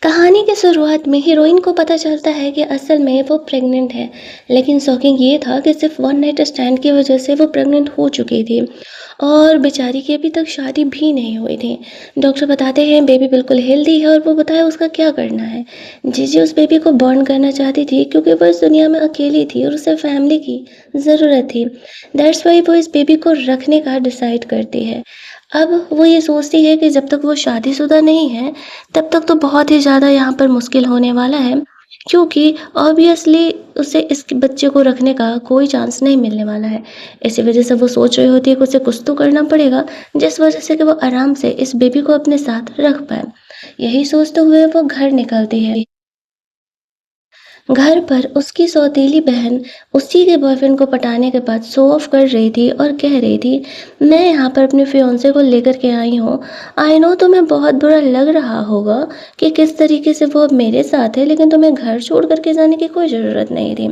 कहानी की शुरुआत में हीरोइन को पता चलता है कि असल में वो प्रेग्नेंट है। लेकिन शॉकिंग ये था कि सिर्फ वन नाइट स्टैंड की वजह से वो प्रेग्नेंट हो चुकी थी और बेचारी की अभी तक शादी भी नहीं हुई थी। डॉक्टर बताते हैं बेबी बिल्कुल हेल्दी है और वो बताया उसका क्या करना है। जीजी उस बेबी को बॉर्न करना चाहती थी क्योंकि वो इस दुनिया में अकेली थी और उसे फैमिली की ज़रूरत थी। दैट्स वाई वो इस बेबी को रखने का डिसाइड करती है। अब वो ये सोचती है कि जब तक वो शादीशुदा नहीं है तब तक तो बहुत ही ज़्यादा यहाँ पर मुश्किल होने वाला है, क्योंकि ऑब्वियसली उसे इस बच्चे को रखने का कोई चांस नहीं मिलने वाला है। इसी वजह से वो सोच रही होती है कि उसे कुछ तो करना पड़ेगा, जिस वजह से कि वो आराम से इस बेबी को अपने साथ रख पाए। यही सोचते हुए वो घर निकलती है। घर पर उसकी सौतेली बहन उसी के बॉयफ्रेंड को पटाने के बाद शो ऑफ कर रही थी और कह रही थी, मैं यहाँ पर अपने फियोंसे को लेकर के आई हूँ। आई नो तुम्हें बहुत बुरा लग रहा होगा कि किस तरीके से वो अब मेरे साथ है, लेकिन तुम्हें घर छोड़ करके जाने की कोई ज़रूरत नहीं थी।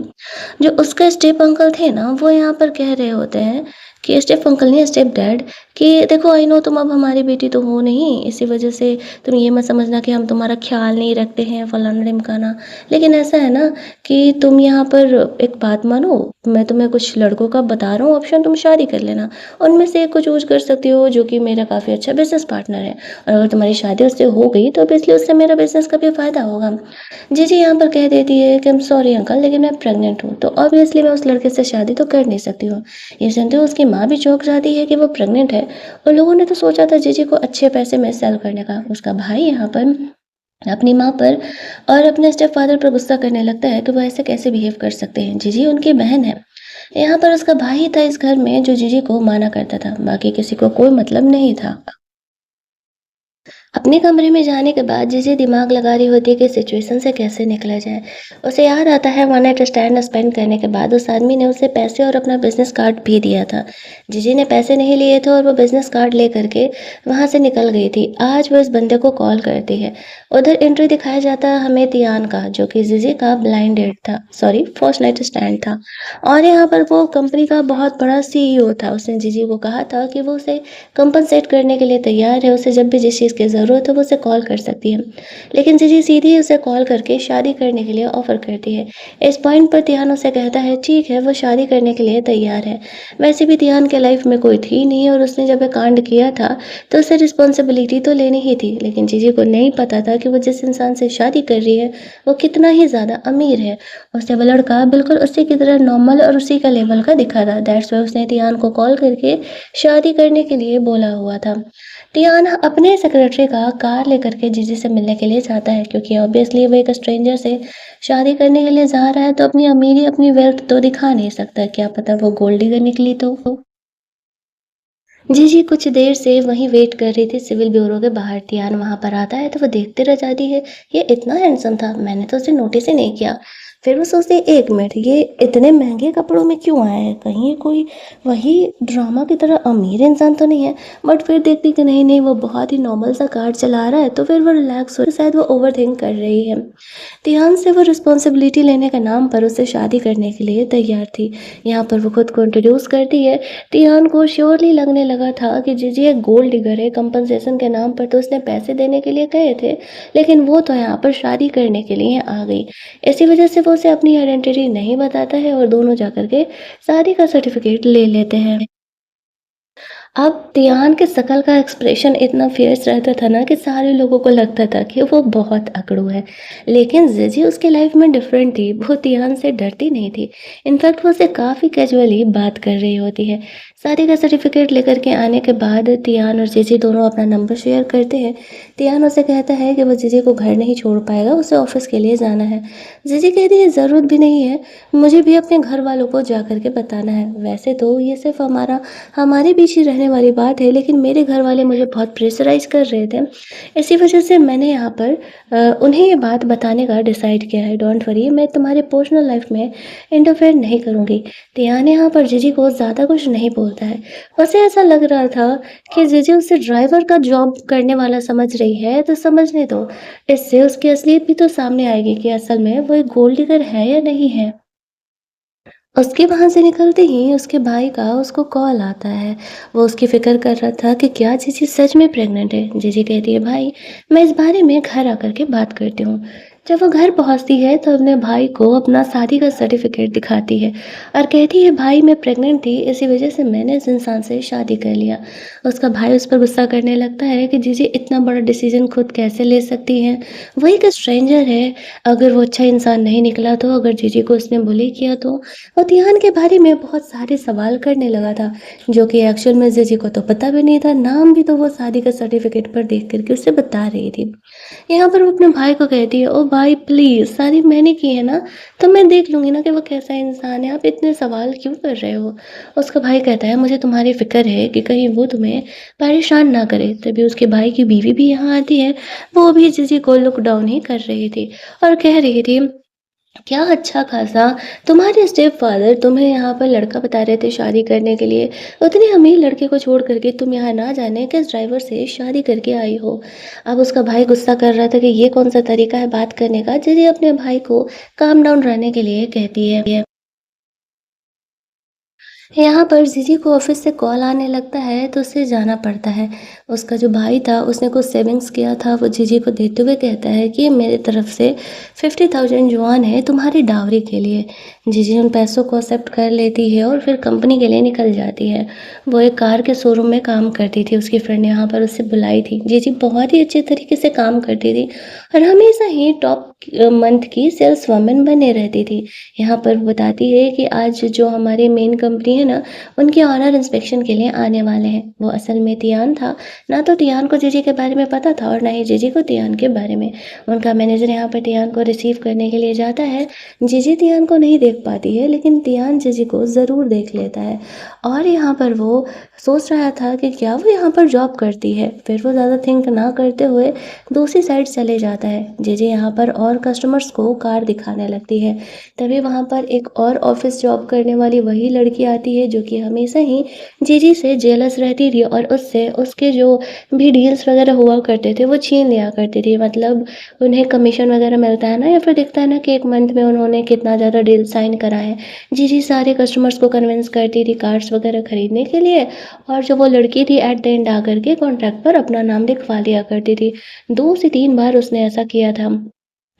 जो उसका स्टेप अंकल थे ना, वो यहाँ पर कह रहे होते हैं कि स्टेप अंकल नहीं, स्टेप डैड, कि देखो आई नो तुम अब हमारी बेटी तो हो नहीं, इसी वजह से तुम ये मत समझना कि हम तुम्हारा ख्याल नहीं रखते हैं, फलाना-ढिमकाना। लेकिन ऐसा है ना कि तुम यहाँ पर एक बात मानो, मैं तुम्हें कुछ लड़कों का बता रहा हूँ ऑप्शन, तुम शादी कर लेना। उनमें से एक को चूज़ कर सकती हो जो कि मेरा काफ़ी अच्छा बिज़नेस पार्टनर है, और अगर तुम्हारी शादी उससे हो गई तो ऑब्वियसली उससे मेरा बिज़नेस का भी फ़ायदा होगा। जीजी यहाँ पर कह देती है कि आई एम सॉरी अंकल, लेकिन मैं प्रेग्नेंट हूँ, तो ऑब्वियसली मैं उस लड़के से शादी तो कर नहीं सकती हूँ। ये सुनते हुए उसकी माँ भी चौंक जाती है कि वो प्रेग्नेंट है, और लोगों ने तो सोचा था जीजी को अच्छे पैसे में सेल करने का। उसका भाई यहाँ पर अपनी माँ पर और अपने स्टेपफ़ादर पर गुस्सा करने लगता है कि वो ऐसे कैसे बिहेव कर सकते हैं। जीजी उनकी बहन है। यहाँ पर उसका भाई ही था इस घर में जो जीजी को माना करता था, बाकी किसी को कोई मतलब नहीं था। अपने कमरे में जाने के बाद जीजी दिमाग लगा रही होती है कि सिचुएशन से कैसे निकला जाए। उसे याद आता है वन नाइट स्टैंड स्पेंड करने के बाद उस आदमी ने उसे पैसे और अपना बिजनेस कार्ड भी दिया था। जीजी ने पैसे नहीं लिए थे और वो बिजनेस कार्ड ले करके वहाँ से निकल गई थी। आज वो इस बंदे को कॉल करती है। उधर एंट्री दिखाया जाता है हमें तियान का, जो कि जीजी का ब्लाइंड डेट था, सॉरी फर्स्ट नाइट स्टैंड था। और यहाँ पर वो कंपनी का बहुत बड़ा सीईओ था। उसने जीजी को कहा था कि वो उसे कंपनसेट करने के लिए तैयार है, उसे जब भी जिस चीज़ की ज़रूरत हो वो उसे कॉल कर सकती है। लेकिन जीजी सीधे ही उसे कॉल करके शादी करने के लिए ऑफ़र करती है। इस पॉइंट पर तिहान उसे कहता है ठीक है, वो शादी करने के लिए तैयार है। वैसे भी तिहान के लाइफ में कोई थी नहीं, और उसने जब ये कांड किया था तो उसे रिस्पॉन्सिबिलिटी तो लेनी ही थी। लेकिन जीजी को नहीं पता था कि वो जिस इंसान से शादी कर रही है वो कितना ही ज़्यादा अमीर है। उसे वो लड़का बिल्कुल उसी की तरह नॉर्मल और उसी का लेवल का दिखा था। दैट्स वाई उसने तिहान को कॉल करके शादी करने के लिए बोला हुआ था। टियाना अपने सेक्रेटरी का कार लेकर के जीजी से मिलने के लिए जाता है, क्योंकि ऑब्वियसली वो एक स्ट्रेंजर से शादी करने के लिए जा रहा है, तो अपनी अमीरी अपनी वेल्थ तो दिखा नहीं सकता। क्या पता वो गोल्ड डिगर निकली तो। जीजी कुछ देर से वहीं वेट कर रही थी सिविल ब्यूरो के बाहर। टियान वहां पर आता है तो वो देखते रह जाती है, ये इतना हैंडसम था, मैंने तो उसे नोटिस ही नहीं किया। फिर वो सोचती है एक मिनट, ये इतने महंगे कपड़ों में क्यों आया है, कहीं ये कोई वही ड्रामा की तरह अमीर इंसान तो नहीं है। बट फिर देखती कि नहीं नहीं, वो बहुत ही नॉर्मल सा कार चला रहा है, तो फिर वो रिलैक्स हो, शायद वो ओवर थिंक कर रही है। ध्यान से वो रिस्पॉन्सिबिलिटी लेने के नाम पर उससे शादी करने के लिए तैयार थी। यहाँ पर वो खुद को इंट्रोड्यूस करती है। टियान को श्योरली लगने लगा था कि जीजी एक गोल्ड डिगर है। कंपनसेशन के नाम पर तो उसने पैसे देने के लिए कहे थे, लेकिन वो तो यहाँ पर शादी करने के लिए आ गई। इसी वजह से वो उसे अपनी आइडेंटिटी नहीं बताता है और दोनों जाकर के शादी का सर्टिफिकेट ले लेते हैं। अब तियान के शकल का एक्सप्रेशन इतना फ़ियर्स रहता था ना कि सारे लोगों को लगता था कि वो बहुत अकड़ू है। लेकिन ज़िज़ी उसकी लाइफ़ में डिफ़रेंट थी, वो तियान से डरती नहीं थी। इनफैक्ट वो उससे काफ़ी कैजुअली बात कर रही होती है। शादी का सर्टिफिकेट लेकर के आने के बाद तियान और ज़िज़ी दोनों अपना नंबर शेयर करते हैं। तियान उसे कहता है कि वो ज़िज़ी को घर नहीं छोड़ पाएगा, उसे ऑफ़िस के लिए जाना है। ज़िज़ी कहती है ज़रूरत भी नहीं है, मुझे भी अपने घर वालों को जा कर के बताना है। वैसे तो ये सिर्फ़ हमारे बीच ही रहने वाली बात है, लेकिन मेरे घर वाले मुझे बहुत प्रेशराइज़ कर रहे थे। इसी वजह से मैंने यहाँ पर उन्हें ये बात बताने का डिसाइड किया है। डोंट वरी, मैं तुम्हारे पर्सनल लाइफ़ में इंटरफेयर नहीं करूँगी। तियान यहाँ पर जीजी को ज़्यादा कुछ नहीं बोलता है। उसे ऐसा लग रहा था कि जीजी उसे ड्राइवर का जॉब करने वाला समझ रही है, तो समझने दो। इससे उसकी असलियत भी तो सामने आएगी कि असल में वो एक गोल्ड डिगर है या नहीं है। उसके वहाँ से निकलते ही उसके भाई का उसको कॉल आता है। वो उसकी फ़िक्र कर रहा था कि क्या जीजी सच में प्रेग्नेंट है। जीजी कहती है, भाई मैं इस बारे में घर आकर के बात करती हूँ। जब वो घर पहुँचती है तो अपने भाई को अपना शादी का सर्टिफिकेट दिखाती है और कहती है, भाई मैं प्रेग्नेंट थी, इसी वजह से मैंने इस इंसान से शादी कर लिया। उसका भाई उस पर गुस्सा करने लगता है कि जीजी इतना बड़ा डिसीजन खुद कैसे ले सकती हैं। वो एक स्ट्रेंजर है, अगर वो अच्छा इंसान नहीं निकला तो, अगर जीजी को उसने बुली किया तो। और तिहान के बारे में बहुत सारे सवाल करने लगा था, जो कि एक्चुअल में जीजी को तो पता भी नहीं था। नाम भी तो वो शादी का सर्टिफिकेट पर देख कर के उससे बता रही थी। यहाँ पर वो अपने भाई को कहती है, ओ भाई प्लीज़, शादी मैंने की है ना, तो मैं देख लूँगी ना कि वो कैसा इंसान है, आप इतने सवाल क्यों कर रहे हो? उसका भाई कहता है, मुझे तुम्हारी फ़िक्र है कि कहीं वो तुम्हें परेशान ना करे। तभी उसके भाई की बीवी भी यहाँ आती है, वो भी जीजी को लुक डाउन ही कर रही थी और कह रही थी, क्या अच्छा खासा तुम्हारे स्टेप फादर तुम्हें यहाँ पर लड़का बता रहे थे शादी करने के लिए, उतने अमीर लड़के को छोड़ करके तुम यहाँ ना जाने किस ड्राइवर से शादी करके आई हो। अब उसका भाई गुस्सा कर रहा था कि ये कौन सा तरीका है बात करने का। जीजी अपने भाई को काम डाउन रहने के लिए कहती है। यहाँ पर जीजी को ऑफिस से कॉल आने लगता है तो उसे जाना पड़ता है। उसका जो भाई था उसने कुछ सेविंग्स किया था, वो जीजी को देते हुए कहता है कि ये मेरे तरफ से 50,000 युआन है तुम्हारी डावरी के लिए। जीजी उन पैसों को एक्सेप्ट कर लेती है और फिर कंपनी के लिए निकल जाती है। वो एक कार के शोरूम में काम करती थी, उसकी फ्रेंड यहाँ पर उससे बुलाई थी। जीजी बहुत ही अच्छे तरीके से काम करती थी और हमेशा ही टॉप मंथ की सेल्स वुमन बने रहती थी। यहाँ पर बताती है कि आज जो हमारी मेन कंपनी है ना, उनके ऑनर इंस्पेक्शन के लिए आने वाले हैं। वो असल में तियान था, ना तो तियान को जीजी के बारे में पता था और ना ही जीजी को तियान के बारे में। उनका मैनेजर यहाँ पर तियान को रिसीव करने के लिए जाता है। जीजी तियान को नहीं देख पाती है, लेकिन तियान जीजी को ज़रूर देख लेता है और यहाँ पर वो सोच रहा था कि क्या वो यहाँ पर जॉब करती है। फिर वो ज़्यादा थिंक ना करते हुए दूसरी साइड चले जाता है। जीजी यहाँ पर और कस्टमर्स को कार दिखाने लगती है। तभी वहाँ पर एक और ऑफिस जॉब करने वाली वही लड़की आती है, जो कि हमेशा ही जीजी से जेलस रहती थी और उससे उसके जो भी डील्स वगैरह हुआ करते थे वो छीन लिया करती थी। मतलब उन्हें कमीशन वगैरह मिलता है ना, या फिर दिखता है ना कि एक मंथ में उन्होंने कितना ज़्यादा डील साइन करा है। जीजी सारे कस्टमर्स को कन्विंस करती थी कार्ड्स वगैरह खरीदने के लिए, और जो वो लड़की थी एट द एंड आकर के कॉन्ट्रैक्ट पर अपना नाम लिखवा लिया करती थी। 2 से 3 बार उसने ऐसा किया था।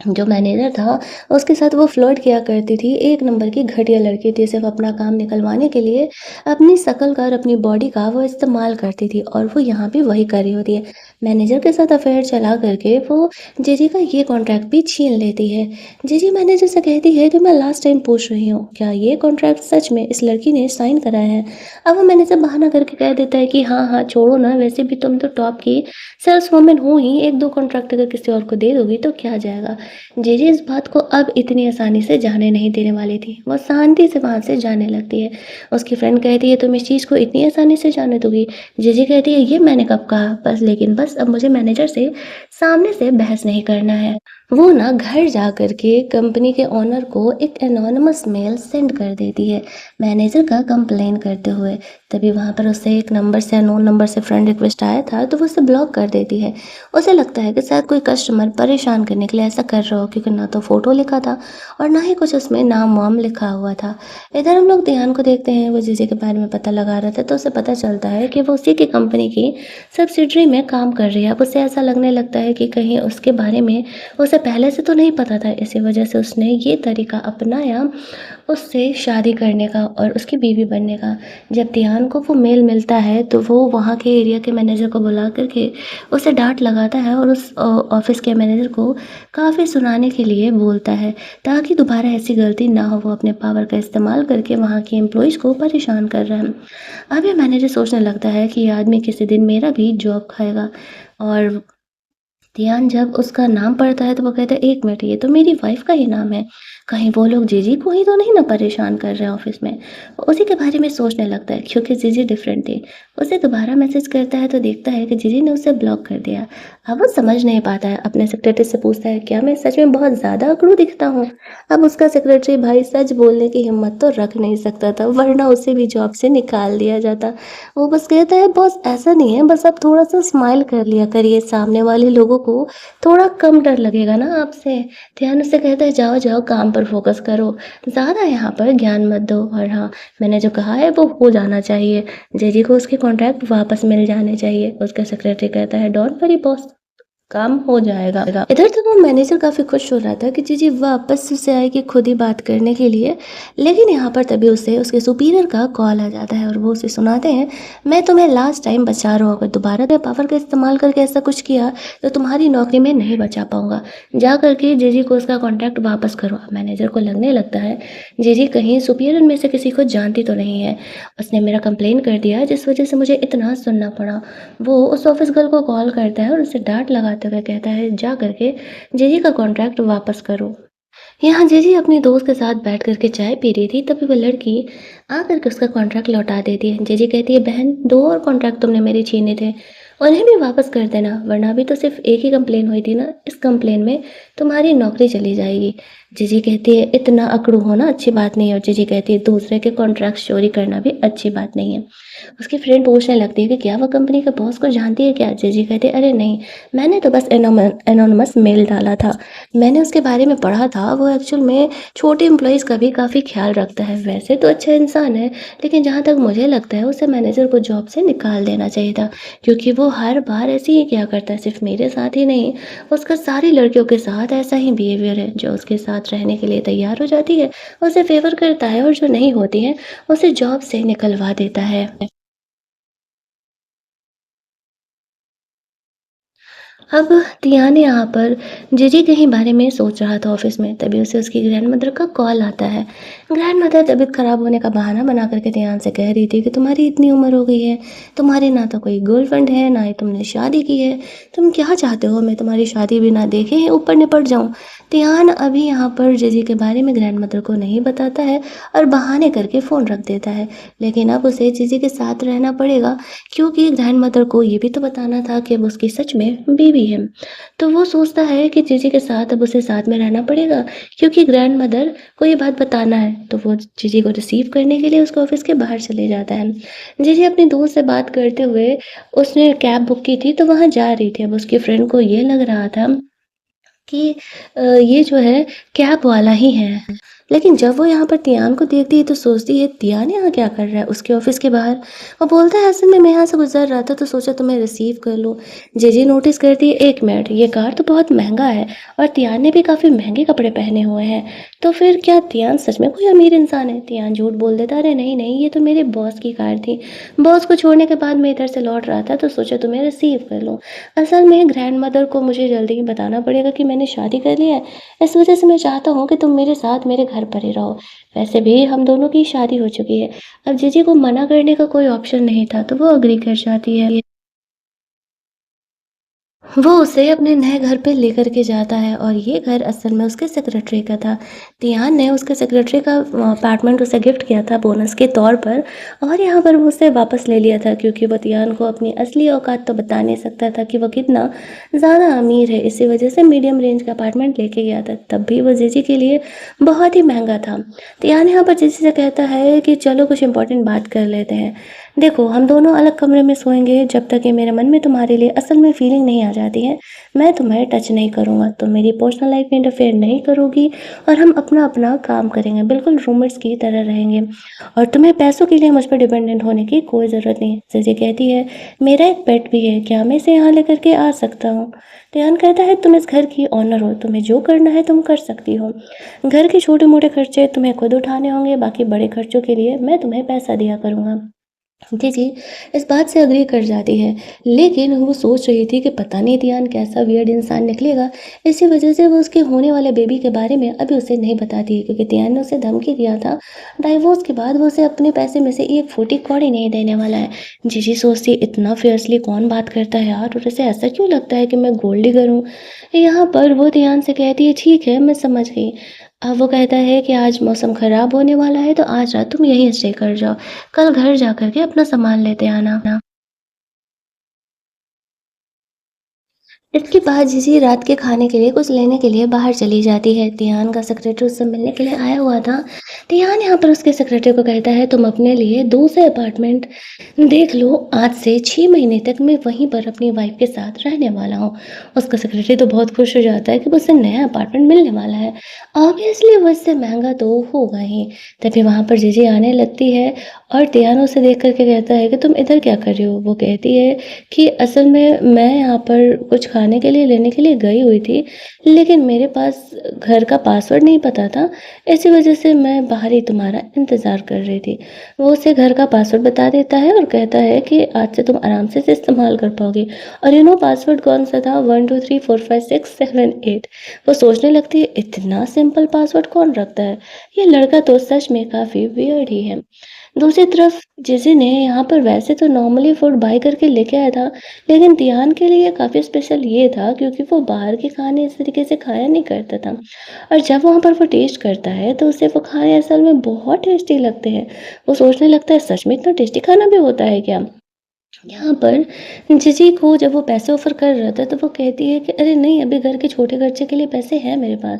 जो मैनेजर था उसके साथ वो फ्लर्ट किया करती थी। एक नंबर की घटिया लड़की थी, सिर्फ़ अपना काम निकलवाने के लिए अपनी शक्ल का और अपनी बॉडी का वो इस्तेमाल करती थी और वो यहाँ भी वही कर रही होती है। मैनेजर के साथ अफ़ेयर चला करके वो जीजी का ये कॉन्ट्रैक्ट भी छीन लेती है। जीजी मैनेजर से कहती है कि मैं लास्ट टाइम पूछ रही हूँ, क्या ये कॉन्ट्रैक्ट सच में इस लड़की ने साइन कराया है? अब वो मैनेजर बहाना करके कह देता है कि हाँ, हाँ, छोड़ो ना, वैसे भी तुम तो टॉप की सेल्स वूमेन हो ही, 1-2 कॉन्ट्रैक्ट अगर किसी और को दे दोगी तो क्या जाएगा। जीजी इस बात को अब इतनी आसानी से जाने नहीं देने वाली थी। वो शांति से वहाँ से जाने लगती है। उसकी फ्रेंड कहती है, तुम इस चीज़ को इतनी आसानी से जाने दोगी? जीजी कहती है, ये मैंने कब कहा? बस, लेकिन बस अब मुझे मैनेजर से सामने से बहस नहीं करना है। वो ना घर जा कर के कंपनी के ओनर को एक एनोनिमस मेल सेंड कर देती है, मैनेजर का कंप्लेन करते हुए। तभी वहाँ पर उससे एक नंबर से, अननोन नंबर से फ्रेंड रिक्वेस्ट आया था, तो वो उसे ब्लॉक कर देती है। उसे लगता है कि शायद कोई कस्टमर परेशान करने के लिए ऐसा कर रहा हो, क्योंकि ना तो फ़ोटो लिखा था और ना ही कुछ उसमें नाम-वाम लिखा हुआ था। इधर हम लोग ध्यान को देखते हैं, वो जीजे के बारे में पता लगा रहा था, तो उसे पता चलता है कि वो उसी की कंपनी की सब्सिडियरी में काम कर रही है। अब उसे ऐसा लगने लगता है कि कहीं उसके बारे में उसे पहले से तो नहीं पता था, इसी वजह से उसने ये तरीका अपनाया उससे शादी करने का और उसकी बीवी बनने का। जब तिहान को वो मेल मिलता है तो वो वहाँ के एरिया के मैनेजर को बुला कर के उसे डाँट लगाता है और उस ऑफ़िस के मैनेजर को काफ़ी सुनाने के लिए बोलता है, ताकि दोबारा ऐसी गलती ना हो। वो अपने पावर का इस्तेमाल करके वहाँ के एम्प्लॉइज़ को परेशान कर रहा है। अब ये मैनेजर सोचने लगता है कि ये आदमी किसी दिन मेरा भी जॉब खाएगा। और ध्यान जब उसका नाम पड़ता है तो वो कहता है, एक मिनट, ये तो मेरी वाइफ का ही नाम है, कहीं वो लोग जीजी को ही तो नहीं ना परेशान कर रहे हैं ऑफिस में। वो उसी के बारे में सोचने लगता है, क्योंकि जीजी डिफरेंट थी। उसे दोबारा मैसेज करता है तो देखता है कि जीजी ने उसे ब्लॉक कर दिया। अब वो समझ नहीं पाता है, अपने सेक्रेटरी से पूछता है, क्या मैं सच में बहुत ज़्यादा अकड़ू दिखता हूँ? अब उसका सेक्रेटरी भाई सच बोलने की हिम्मत तो रख नहीं सकता था, वरना उसे भी जॉब से निकाल दिया जाता। वो बस कहता है, बॉस ऐसा नहीं है, बस आप थोड़ा सा स्माइल कर लिया करिए, सामने वाले लोगों को थोड़ा कम डर लगेगा ना आपसे। ध्यान उससे कहता है जाओ, जाओ काम पर फ़ोकस करो, ज़्यादा यहाँ पर ज्ञान मत दो और हाँ, मैंने जो कहा है वो हो जाना चाहिए। जेजी को उसके कॉन्ट्रैक्ट वापस मिल जाने चाहिए। उसका सेक्रेटरी कहता है डोंट वरी बॉस, काम हो जाएगा। इधर तो वो मैनेजर काफ़ी खुश हो रहा था कि जीजी वापस से आएगी खुद ही बात करने के लिए। लेकिन यहाँ पर तभी उसे उसके सुपीरियर का कॉल आ जाता है और वो उसे सुनाते हैं, मैं तुम्हें लास्ट टाइम बचा रहा हूँ, अगर दोबारा से पावर का इस्तेमाल करके ऐसा कुछ किया तो तुम्हारी नौकरी में नहीं बचा पाऊंगा। जा करके जीजी को उसका कॉन्ट्रैक्ट वापस करो। अब मैनेजर को लगने लगता है जीजी कहीं सुपीरियर में से किसी को जानती तो नहीं है, उसने मेरा कंप्लेन कर दिया जिस वजह से मुझे इतना सुनना पड़ा। वो उस ऑफिस गर्ल को कॉल करता है और उसे डांट लगाते हुए कहता है जा करके जेजी का कॉन्ट्रैक्ट वापस करो। यहाँ जेजी अपनी दोस्त के साथ बैठ करके चाय पी रही थी, तभी वो लड़की आ करके उसका कॉन्ट्रैक्ट लौटा देती है। जेजी कहती है बहन, दो और कॉन्ट्रैक्ट तुमने मेरे छीने थे, उन्हें भी वापस कर देना, वरना अभी तो सिर्फ एक ही कंप्लेन हुई थी ना, इस कंप्लेन में तुम्हारी नौकरी चली जाएगी। जीजी कहती है इतना अकड़ू होना अच्छी बात नहीं है, और जीजी कहती है दूसरे के कॉन्ट्रैक्ट चोरी करना भी अच्छी बात नहीं है। उसकी फ्रेंड पूछने लगती है कि क्या वो कंपनी के बॉस को जानती है क्या? जीजी कहते अरे नहीं, मैंने तो बस एनोनिमस मेल डाला था, मैंने उसके बारे में पढ़ा था, वो एक्चुअल में छोटे एम्प्लॉयज़ का भी काफ़ी ख्याल रखता है। वैसे तो अच्छा इंसान है, लेकिन जहाँ तक मुझे लगता है उसे मैनेजर को जॉब से निकाल देना चाहिए था, क्योंकि वो हर बार ऐसे ही किया करता है। सिर्फ मेरे साथ ही नहीं, उसका सारी लड़कियों के साथ ऐसा ही बिहेवियर है। जो उसके साथ रहने के लिए तैयार हो जाती है उसे फेवर करता है, और जो नहीं होती है उसे जॉब से निकलवा देता है। अब तियान यहाँ पर जीजी के ही बारे में सोच रहा था ऑफिस में, तभी उसे उसकी ग्रैंडमदर का कॉल आता है। ग्रैंडमदर तबीयत खराब होने का बहाना बना करके तियान से कह रही थी कि तुम्हारी इतनी उम्र हो गई है, तुम्हारी ना तो कोई गर्लफ्रेंड है, ना ही तुमने शादी की है, तुम क्या चाहते हो मैं तुम्हारी शादी भी ना देखे ही ऊपर निपट जाऊँ? तियान अभी यहाँ पर जीजी के बारे में ग्रैंडमदर को नहीं बताता है और बहाने करके फ़ोन रख देता है। लेकिन अब उसे जीजी के साथ रहना पड़ेगा, क्योंकि ग्रैंडमदर को ये भी तो बताना था कि अब उसकी सच में बेबी है। तो वो सोचता है कि जीजी के साथ अब उसे साथ में रहना पड़ेगा, क्योंकि ग्रैंडमदर को ये बात बताना है। तो वो जीजी को रिसीव करने के लिए उसके ऑफिस के बाहर चले जाता है। जीजी अपनी दोस्त से बात करते हुए, उसने कैब बुक की थी तो वहाँ जा रही थी। अब उसकी फ्रेंड को ये लग रहा था कि ये जो है कैब वाला ही है। लेकिन जब वो यहाँ पर तियान को देखती है तो सोचती है तियान यहाँ क्या कर रहा है उसके ऑफिस के बाहर। वो बोलता है असल में मैं यहाँ से गुजर रहा था तो सोचा तुम्हें रिसीव कर लूँ। जेजे नोटिस करती है एक मिनट, ये कार तो बहुत महंगा है और तियान ने भी काफ़ी महंगे कपड़े पहने हुए हैं, तो फिर क्या तियान सच में कोई अमीर इंसान है? तियान झूठ बोल देता अरे नहीं नहीं, ये तो मेरे बॉस की कार थी, बॉस को छोड़ने के बाद मैं इधर से लौट रहा था तो सोचा तुम्हें रिसीव कर लूँ। असल में ग्रैंड मदर को मुझे जल्दी ही बताना पड़ेगा कि मैंने शादी कर ली है, इस वजह से मैं चाहता हूँ कि तुम मेरे साथ मेरे घर पर ही रहो। वैसे भी हम दोनों की शादी हो चुकी है। अब जीजी को मना करने का कोई ऑप्शन नहीं था तो वो अग्री कर जाती है। वो उसे अपने नए घर पे लेकर के जाता है और ये घर असल में उसके सेक्रेटरी का था। तियान ने उसके सेक्रेटरी का अपार्टमेंट उसे गिफ्ट किया था बोनस के तौर पर, और यहाँ पर वो उसे वापस ले लिया था क्योंकि वो तियान को अपनी असली औकात तो बता नहीं सकता था कि वो कितना ज़्यादा अमीर है। इसी वजह से मीडियम रेंज का अपार्टमेंट लेके गया था, तब भी वो जीजी के लिए बहुत ही महंगा था। तियान यहाँ पर जीजी से कहता है कि चलो कुछ इंपॉर्टेंट बात कर लेते हैं। देखो हम दोनों अलग कमरे में सोएंगे जब तक कि मेरे मन में तुम्हारे लिए असल में फीलिंग नहीं आ जाती है। मैं तुम्हें टच नहीं करूँगा, तुम मेरी पर्सनल लाइफ में इंटरफेयर नहीं करोगी, और हम अपना अपना काम करेंगे, बिल्कुल रूममेट्स की तरह रहेंगे, और तुम्हें पैसों के लिए मुझ पर डिपेंडेंट होने की कोई ज़रूरत नहीं है। जीजी कहती है मेरा एक पेट भी है, क्या मैं इसे यहाँ लेकर के आ सकता हूँ? तियान कहता है तुम इस घर की ऑनर हो, तुम्हें जो करना है तुम कर सकती हो, घर के छोटे मोटे खर्चे तुम्हें खुद उठाने होंगे, बाकी बड़े खर्चों के लिए मैं तुम्हें पैसा दिया करूँगा। जी, जी, इस बात से एग्री कर जाती है, लेकिन वो सोच रही थी कि पता नहीं तियान कैसा वियर्ड इंसान निकलेगा, इसी वजह से वो उसके होने वाले बेबी के बारे में अभी उसे नहीं बताती है, क्योंकि तियान ने उसे धमकी दिया था, डाइवोर्स के बाद वो उसे अपने पैसे में से एक फूटी कौड़ी नहीं देने वाला है। जीजी सोचती है इतना फियर्सली कौन बात करता है यार, और इसे ऐसा क्यों लगता है कि मैं गोल्ड डिगर हूँ? यहाँ पर वो तियान से कहती है ठीक है मैं समझ गई। अब वो कहता है कि आज मौसम ख़राब होने वाला है तो आज रात तुम यहीं स्टे कर जाओ, कल घर जाकर के अपना सामान लेते आना। इसके बाद जीजी रात के खाने के लिए कुछ लेने के लिए बाहर चली जाती है। तियान का सेक्रेटरी उससे मिलने के लिए आया हुआ था। तियान यहाँ पर उसके सेक्रेटरी को कहता है तुम अपने लिए दूसरे अपार्टमेंट देख लो, आज से 6 महीने तक मैं वहीं पर अपनी वाइफ के साथ रहने वाला हूँ। उसका सेक्रेटरी तो बहुत खुश हो जाता है कि वो उसे नया अपार्टमेंट मिलने वाला है। ऑब्वियसली वो इससे महँगा तो होगा ही। तभी वहाँ पर जीजी आने लगती है और तियान उसे देख कर के कहता है कि तुम इधर क्या कर रही हो? वो कहती है कि असल में मैं यहाँ पर कुछ खाने के लिए लेने के लिए गई हुई थी, लेकिन मेरे पास घर का पासवर्ड नहीं पता था, इसी वजह से मैं बाहर ही तुम्हारा इंतज़ार कर रही थी। वो उसे घर का पासवर्ड बता देता है और कहता है कि आज से तुम आराम से इसे इस्तेमाल कर पाओगे। और पासवर्ड कौन-सा था? 1 2 3 4 5 6 7 8। वो सोचने लगती है इतना सिंपल पासवर्ड कौन रखता है? ये लड़का तो सच में काफ़ी वियर्ड ही है। दूसरी तरफ जिसी ने यहाँ पर वैसे तो नॉर्मली फूड बाय करके लेके आया था, लेकिन तियान के लिए काफ़ी स्पेशल ये था क्योंकि वो बाहर के खाने इस तरीके से खाया नहीं करता था। और जब वहाँ पर वो टेस्ट करता है तो उसे वो खाने असल में बहुत टेस्टी लगते हैं। वो सोचने लगता है सच में इतना टेस्टी खाना भी होता है क्या? यहाँ पर जीजी को जब वो पैसे ऑफ़र कर रहा था, तो वो कहती है कि अरे नहीं, अभी घर के छोटे खर्चे के लिए पैसे हैं मेरे पास।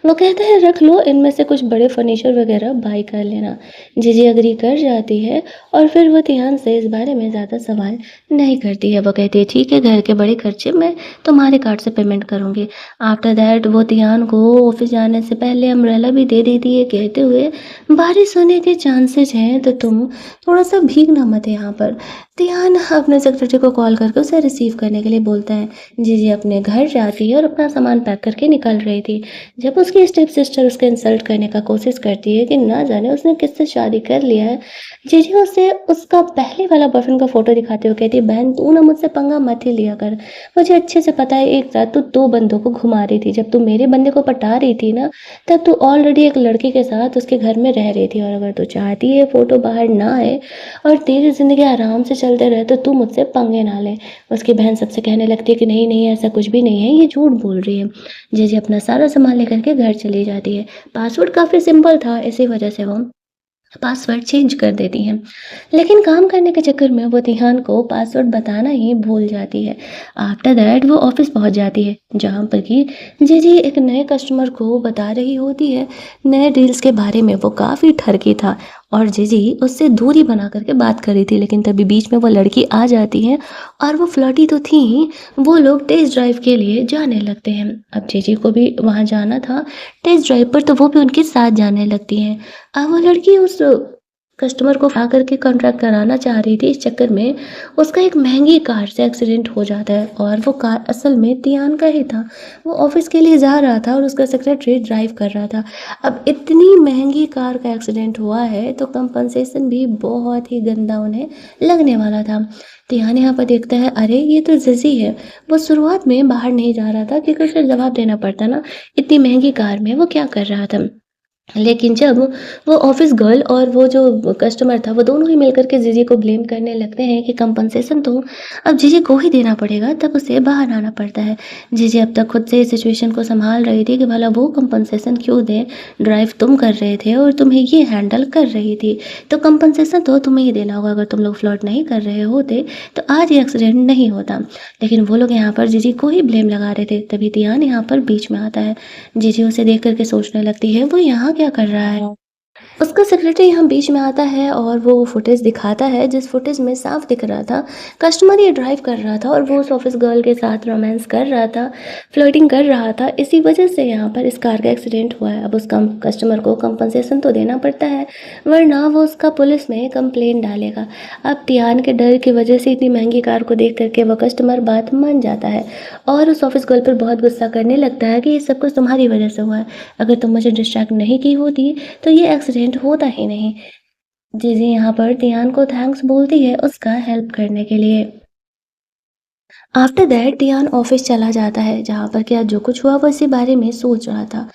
वो कहता है रख लो, इनमें से कुछ बड़े फर्नीचर वग़ैरह बाय कर लेना। जीजी एग्री कर जाती है और फिर वो तियान से इस बारे में ज़्यादा सवाल नहीं करती है। वो कहती है ठीक है, घर के बड़े खर्चे मैं तुम्हारे कार्ड से पेमेंट करूँगी। आफ्टर दैट वो तियान को ऑफ़िस जाने से पहले अम्ब्रेला भी दे देती है, कहते हुए बारिश होने के चांसेज़ हैं, तो तुम थोड़ा-सा भीगना मत यहाँ पर। तियान अपने सेक्रेटरी को कॉल करके उसे रिसीव करने के लिए बोलता है। जीजी अपने घर जाती है और अपना सामान पैक करके निकल रही थी। जब उसकी स्टेप सिस्टर उसको इंसल्ट करने का कोशिश करती है कि ना जाने उसने किससे शादी कर लिया है, जीजी उसे उसका पहले वाला बॉयफ्रेंड का फ़ोटो दिखाते हुए कहती है, "बहन तू ना मुझसे पंगा मत ही लिया कर। मुझे अच्छे से पता है एक रात तू 2 बंदों को घुमा रही थी। जब तू मेरे बंदे को पटा रही थी ना, तब तू ऑलरेडी एक लड़के के साथ उसके घर में रह रही थी और अगर तू चाहती है फ़ोटो बाहर ना आए और तेरी ज़िंदगी आराम से चलते रहे तो तू मुझसे पंगे ना ले।" उसकी बहन सबसे कहने लगती है कि नहीं, नहीं ऐसा कुछ भी नहीं है, ये झूठ बोल रही है। जीजी अपना सारा सामान लेकर के घर चली जाती है। पासवर्ड काफ़ी सिंपल था, इसी वजह से वो पासवर्ड चेंज कर देती हैं। लेकिन काम करने के चक्कर में वो तिहान को पासवर्ड बताना ही भूल जाती है। आफ्टर दैट वो ऑफ़िस पहुँच जाती है, जहाँ पर कि जीजी एक नए कस्टमर को बता रही होती है, नए डील्स के बारे में। वो काफ़ी ठरकी था और जीजी उससे दूरी बना कर के बात कर रही थी, लेकिन तभी बीच में वो लड़की आ जाती है और वो फ्लर्टी तो थी ही, वो लोग टेस्ट ड्राइव के लिए जाने लगते हैं। अब जीजी को भी वहाँ जाना था टेस्ट ड्राइव पर, तो वो भी उनके साथ जाने लगती हैं। अब वो लड़की उस कस्टमर को आकर के कॉन्ट्रैक्ट कराना चाह रही थी, इस चक्कर में उसका एक महँगी कार से एक्सीडेंट हो जाता है और वो कार असल में तियान का ही था। वो ऑफ़िस के लिए जा रहा था और उसका सेक्रेटरी ड्राइव कर रहा था। अब इतनी महँगी कार का एक्सीडेंट हुआ है तो कंपनसेशन भी बहुत ही गंदा उन्हें लगने वाला था। तियान यहाँ पर देखता है अरे ये तो ज़िज़ी है। वो शुरुआत में बाहर नहीं जा रहा था क्योंकि उसे जवाब देना पड़ता ना, इतनी महँगी कार में वो क्या कर रहा था। लेकिन जब वो ऑफ़िस गर्ल और वो जो कस्टमर था, वो दोनों ही मिलकर के जीजी को ब्लेम करने लगते हैं कि कंपनसेशन तो अब जीजी को ही देना पड़ेगा, तब उसे बाहर आना पड़ता है। जीजी अब तक खुद से इस सिचुएशन को सँभाल रही थी कि भला वो कंपनसेशन क्यों दें, ड्राइव तुम कर रहे थे और तुम्हें ये हैंडल कर रही थी, तो कंपनसेशन तो तुम्हें ही देना होगा। अगर तुम लोग फ्लर्ट नहीं कर रहे होते, तो आज ये एक्सीडेंट नहीं होता। लेकिन वो लोग यहाँ पर जीजी को ही ब्लेम लगा रहे थे, तभी तियान यहाँ पर बीच में आता है। जीजी उसे देख कर के सोचने लगती है, वो यहाँ क्या कर रहा है? उसका सेक्रेटरी यहाँ बीच में आता है और वो फुटेज दिखाता है, जिस फुटेज में साफ दिख रहा था कस्टमर ये ड्राइव कर रहा था और वो उस ऑफिस गर्ल के साथ रोमांस कर रहा था, फ्लर्टिंग कर रहा था। इसी वजह से यहाँ पर इस कार का एक्सीडेंट हुआ है। अब उस कस्टमर को कंपनसेशन तो देना पड़ता है, वरना वो उसका पुलिस में कंप्लेन डालेगा। अब तियान के डर की वजह से इतनी महंगी कार को देख करके वो कस्टमर बात मान जाता है और उस ऑफिस गर्ल पर बहुत गुस्सा करने लगता है कि ये सब कुछ तुम्हारी वजह से हुआ है। अगर तुम मुझे डिस्ट्रैक्ट नहीं की होती तो ये एक्सीडेंट होता ही नहीं। जीजी यहाँ पर तियान को थैंक्स बोलती है उसका हेल्प करने के लिए। आफ्टर दैट तियान ऑफिस चला जाता है, जहाँ पर क्या जो कुछ हुआ वो इसी बारे में सोच रहा था।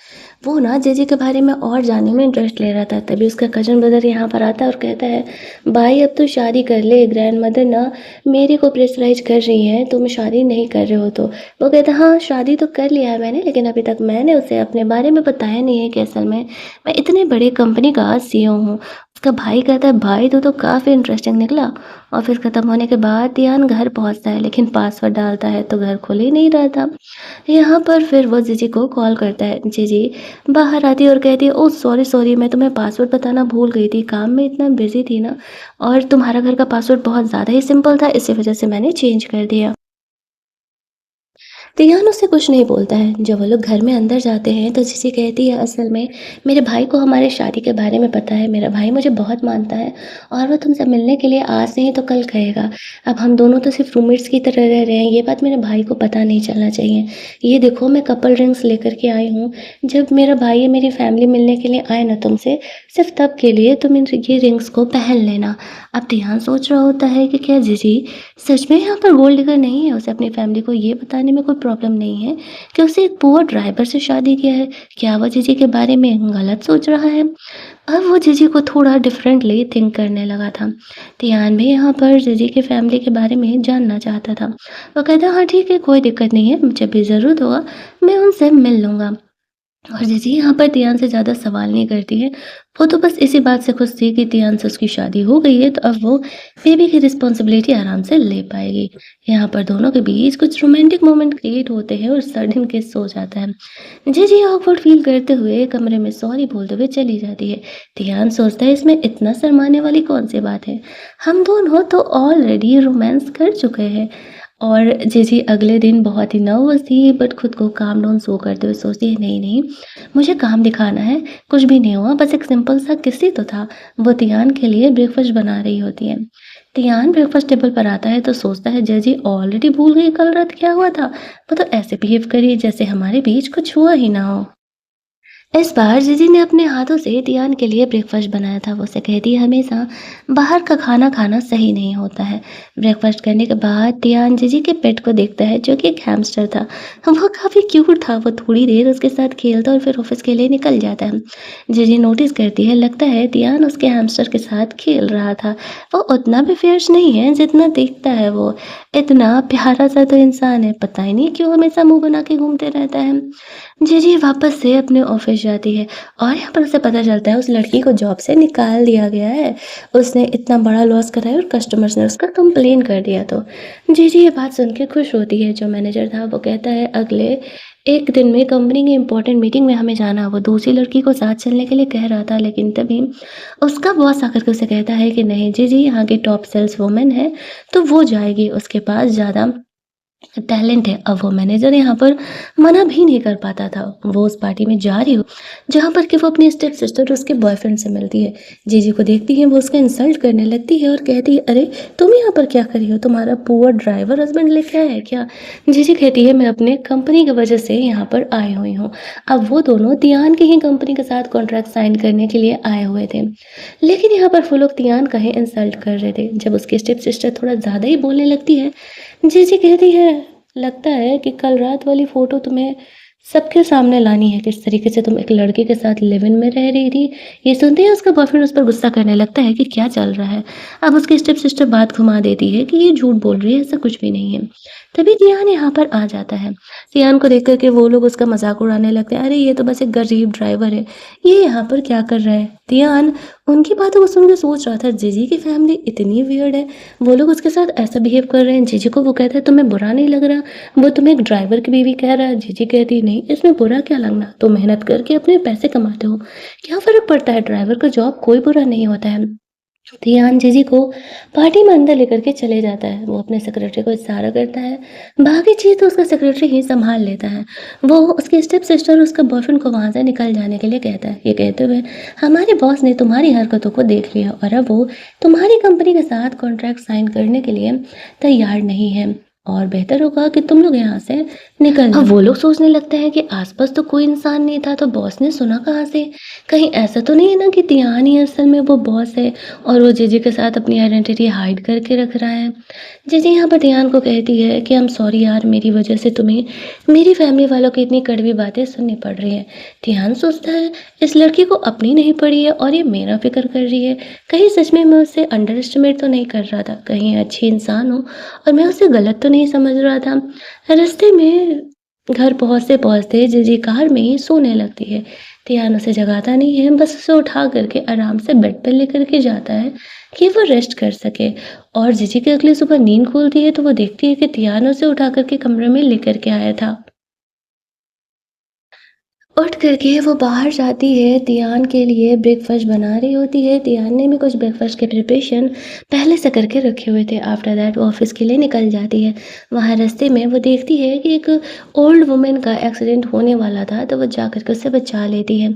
वो ना जीजी के बारे में और जानने में इंटरेस्ट ले रहा था। तभी उसका कजन ब्रदर यहाँ पर आता है और कहता है, भाई अब तो शादी कर ले, ग्रैंड मदर ना मेरे को प्रेशराइज कर रही हैं, तुम शादी नहीं कर रहे हो तो। वो कहता है हाँ शादी तो कर लिया है मैंने, लेकिन अभी तक मैंने उसे अपने बारे में बताया नहीं है कि असल में मैं इतने बड़े कंपनी का CEO हूँ। उसका भाई कहता है, भाई तू तो काफ़ी इंटरेस्टिंग निकला। ऑफिस खत्म होने के बाद ध्यान घर पहुंचता है, लेकिन पासवर्ड डालता है तो घर खुल ही नहीं रहा था। यहाँ पर फिर वो जीजी को कॉल करता है। जीजी बाहर आती है और कहती है, ओह सॉरी सॉरी, मैं तुम्हें पासवर्ड बताना भूल गई थी, काम में इतना बिजी थी ना, और तुम्हारा घर का पासवर्ड बहुत ज़्यादा ही सिंपल था, इसी वजह से मैंने चेंज कर दिया। तियान उससे कुछ नहीं बोलता है। जब वो लोग घर में अंदर जाते हैं तो जीजी कहती है, असल में मेरे भाई को हमारे शादी के बारे में पता है, मेरा भाई मुझे बहुत मानता है और वो तुमसे मिलने के लिए आज नहीं तो कल कहेगा। अब हम दोनों तो सिर्फ रूममेट्स की तरह रह रहे हैं, ये बात मेरे भाई को पता नहीं चलना चाहिए। ये देखो मैं कपल रिंग्स लेकर के आई हूँ, जब मेरा भाई या मेरी फैमिली मिलने के लिए आए ना तुमसे, सिर्फ तब के लिए तुम इन ये रिंग्स को पहन लेना। अब तियान सोच रहा होता है कि क्या जीजी सच में यहाँ पर गोल्ड डिगर नहीं है, उसे अपनी फैमिली को ये बताने में कोई प्रॉब्लम नहीं है कि उसे एक पुअर ड्राइवर से शादी किया है। क्या वो जीजी के बारे में गलत सोच रहा है? अब वो जीजी को थोड़ा डिफरेंटली थिंक करने लगा था। तियान भी यहाँ पर जीजी की फैमिली के बारे में जानना चाहता था। वो कहता, हाँ ठीक है, कोई दिक्कत नहीं है, जब भी ज़रूरत होगा मैं उनसे मिल लूँगा। और जीजी यहाँ पर तियान से ज़्यादा सवाल नहीं करती है। वो तो बस इसी बात से खुश थी कि तियान से उसकी शादी हो गई है, तो अब वो बेबी की रिस्पॉन्सिबिलिटी आराम से ले पाएगी। यहाँ पर दोनों के बीच कुछ रोमांटिक मोमेंट क्रिएट होते हैं और सडन किस हो जाता है। जीजी ऑकवर्ड फील करते हुए कमरे में सॉरी बोलते हुए चली जाती है। तियान सोचता है, इसमें इतना शर्माने वाली कौन सी बात है, हम दोनों तो ऑलरेडी रोमांस कर चुके हैं। और जीजी अगले दिन बहुत ही नर्वस थी, बट खुद को काम डाउन शो करते हुए सोचती है, नहीं नहीं, मुझे काम दिखाना है, कुछ भी नहीं हुआ, बस एक सिंपल सा किसी तो था। वो तियान के लिए ब्रेकफास्ट बना रही होती है। तियान ब्रेकफास्ट टेबल पर आता है तो सोचता है, जीजी ऑलरेडी भूल गई कल रात क्या हुआ था, वो तो ऐसे बिहेव करी जैसे हमारे बीच कुछ हुआ ही ना हो। इस बार जीजी ने अपने हाथों से तियान के लिए ब्रेकफास्ट बनाया था। वो उसे कहती है, हमेशा बाहर का खाना खाना सही नहीं होता है। ब्रेकफास्ट करने के बाद तियान जीजी के पेट को देखता है, जो कि एक हैमस्टर था। वो काफ़ी क्यूट था। वो थोड़ी देर उसके साथ खेलता और फिर ऑफिस के लिए निकल जाता है। जीजी नोटिस करती है, लगता है तियान उसके हैमस्टर के साथ खेल रहा था। वो उतना भी फेयर्स नहीं है जितना दिखता है। वो इतना प्यारा सा तो इंसान है, पता ही नहीं क्यों हमेशा मुंह बना के घूमते रहता है। जीजी वापस से अपने ऑफिस जाती है और यहाँ पर उसे पता चलता है उस लड़की को जॉब से निकाल दिया गया है। उसने इतना बड़ा लॉस करा है और कस्टमर्स ने उसका कंप्लेन कर दिया। तो जीजी ये बात सुन के खुश होती है। जो मैनेजर था वो कहता है, अगले एक दिन में कंपनी की इंपॉर्टेंट मीटिंग में हमें जाना। वो दूसरी लड़की को साथ चलने के लिए कह रहा था, लेकिन तभी उसका बॉस आकर के उसे कहता है कि नहीं जीजी, यहाँ की टॉप सेल्स वुमेन है तो वो जाएगी, उसके पास ज़्यादा टैलेंट है। अब वो मैनेजर यहाँ पर मना भी नहीं कर पाता था। वो उस पार्टी में जा रही हो जहाँ पर कि वो अपनी स्टेप सिस्टर उसके बॉयफ्रेंड से मिलती है। जीजी को देखती है, वो उसका इंसल्ट करने लगती है और कहती है, अरे तुम यहाँ पर क्या करी हो, तुम्हारा पुअर ड्राइवर हस्बैंड लेके आया है क्या? जीजी कहती है, मैं अपने कंपनी की वजह से यहाँ पर आई हुई हूँ। अब वो दोनों तियान की ही कंपनी के साथ कॉन्ट्रैक्ट साइन करने के लिए आए हुए थे, लेकिन यहाँ पर वो लोग तियान का ही इंसल्ट कर रहे थे। जब उसकी स्टेप सिस्टर थोड़ा ज़्यादा ही बोलने लगती है, जीजी कहती है, लगता है कि कल रात वाली फ़ोटो तुम्हें सबके सामने लानी है, किस तरीके से तुम एक लड़के के साथ लिव इन में रह रही थी। ये सुनते ही उसका बॉयफ्रेंड उस पर गुस्सा करने लगता है कि क्या चल रहा है। अब उसकी स्टेप सिस्टर बात घुमा देती है कि ये झूठ बोल रही है, ऐसा कुछ भी नहीं है। तभी तियान यहाँ पर आ जाता है। तियान को देख करके वो लोग उसका मजाक उड़ाने लगते हैं, अरे ये तो बस एक गरीब ड्राइवर है, ये यहाँ पर क्या कर रहा है। तियान उनकी बातों को सुन के सोच रहा था, जीजी की फैमिली इतनी वियर्ड है, वो लोग उसके साथ ऐसा बिहेव कर रहे हैं। जीजी को वो कहता है, तुम्हें बुरा नहीं लग रहा, वो तुम्हें एक ड्राइवर की बीवी कह रहा है। जीजी कहती, नहीं इसमें बुरा क्या लगना, तो मेहनत करके अपने पैसे कमाते हो, क्या फ़र्क पड़ता है, ड्राइवर का जॉब कोई बुरा नहीं होता है। तियान जीजी को पार्टी में अंदर लेकर के चले जाता है। वो अपने सेक्रेटरी को इशारा करता है, बाकी चीज़ तो उसका सेक्रेटरी ही संभाल लेता है। वो उसकी स्टेप सिस्टर उसका बॉयफ्रेंड को वहाँ से निकल जाने के लिए कहता है, ये कहते हुए, हमारे बॉस ने तुम्हारी हरकतों को देख लिया और अब वो तुम्हारी कंपनी के साथ कॉन्ट्रैक्ट साइन करने के लिए तैयार नहीं है, और बेहतर होगा कि तुम लोग यहाँ से निकल जाओ। अब वो लोग सोचने लगते हैं कि आसपास तो कोई इंसान नहीं था, तो बॉस ने सुना कहाँ से? कहीं ऐसा तो नहीं है ना कि तियान ही असल में वो बॉस है और वो जीजी के साथ अपनी आइडेंटिटी हाइड करके रख रहा है। जीजी यहाँ पर तियान को कहती है कि आई एम सॉरी यार, मेरी वजह से तुम्हें मेरी फैमिली वालों की इतनी कड़वी बातें सुननी पड़ रही है। तियान सोचता है, इस लड़की को अपनी नहीं पड़ी है और ये मेरा फिक्र कर रही है, कहीं सच में मैं उससे अंडर एस्टिमेट तो नहीं कर रहा था, कहीं अच्छी इंसान हो और मैं उसे गलत तो नहीं समझ रहा था। रास्ते में घर पहुँचते-पहुँचते जीजी कार में ही सोने लगती है। तियान उसे जगाता नहीं है, बस उसे उठा करके आराम से बेड पे लेकर के जाता है कि वो रेस्ट कर सके। और जीजी की अगली सुबह नींद खुलती है तो वो देखती है कि तियान उसे उठा करके कमरे में लेकर के आया था। उठ कर के वो बाहर जाती है, तियान के लिए ब्रेकफ़ास्ट बना रही होती है। तियान ने भी कुछ ब्रेकफ़ास्ट के प्रिपरेशन पहले से करके रखे हुए थे। आफ्टर दैट वो ऑफ़िस के लिए निकल जाती है। वहाँ रास्ते में वो देखती है कि एक ओल्ड वुमन का एक्सीडेंट होने वाला था, तो वो जा कर के उसे बचा लेती है।